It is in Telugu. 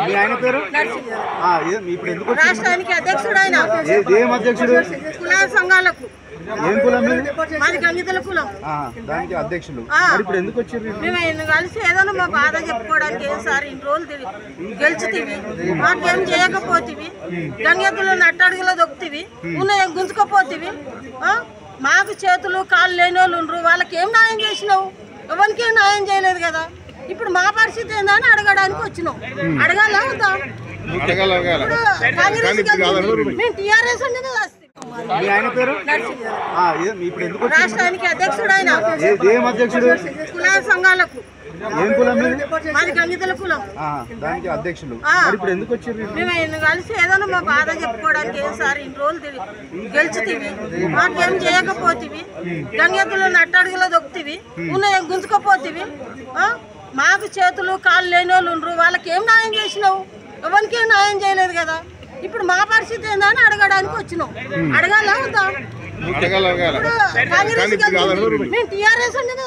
మీ ఆయన పేరు ఇప్పుడు ఎందుకు రాష్ట్రానికి అధ్యక్షుడు ఆయన ఏం అధ్యక్షుడు కుల సంఘాలకు ఏం కులం మాది గంగితల కులం దానికి అధ్యక్షులు ఇప్పుడు ఎందుకు వచ్చారు మేము ఆయన కలిసి ఏదైనా మా బాధ చెప్పుకోవడానికి ఏం సార్ ఇన్ని రోజులు గెలిచితివి మాకేం చేయకపోతివి గంగెద్దులు నట్టడుగులో దొక్కుతివి ఉన్న గుంజుకపోతివి మాకు చేతులు కాళ్ళు లేని వాళ్ళు ఉండరు వాళ్ళకి ఏం న్యాయం చేసినావు ఎవరికి ఏం న్యాయం చేయలేదు కదా ఇప్పుడు మా పరిస్థితి ఏందని అడగడానికి వచ్చినాం అడగాలా వద్దా ఇప్పుడు కాంగ్రెస్ మేము టీఆర్ఎస్ అనేది మీ ఆయన పేరు ఇప్పుడు ఎందుకు రాష్ట్రానికి అధ్యక్షుడు ఆయన ఏం అధ్యక్షుడు కుల సంఘాలకు ఏం కులం మాది గంగితల కులం దానికి అధ్యక్షులు ఇప్పుడు ఎందుకు వచ్చారు మేము ఆయన కలిసి ఏదైనా మా బాధ చెప్పుకోవడానికి ఏం సార్ ఇన్ని రోజులు గెలిచితివి మాకేం చేయకపోతివి గంగెద్దులు నట్టడుగులో దొక్కుతివి ఉన్న గుంజుకపోతివి మాకు చేతులు కాళ్ళు లేని వాళ్ళు ఉండరు వాళ్ళకి ఏం న్యాయం చేసినావు ఎవరికి ఏం న్యాయం చేయలేదు కదా ఇప్పుడు మా పరిస్థితి ఏందని అడగడానికి వచ్చినాం అడగాలా వద్దా ఇప్పుడు కాంగ్రెస్ మేము టీఆర్ఎస్ అనేది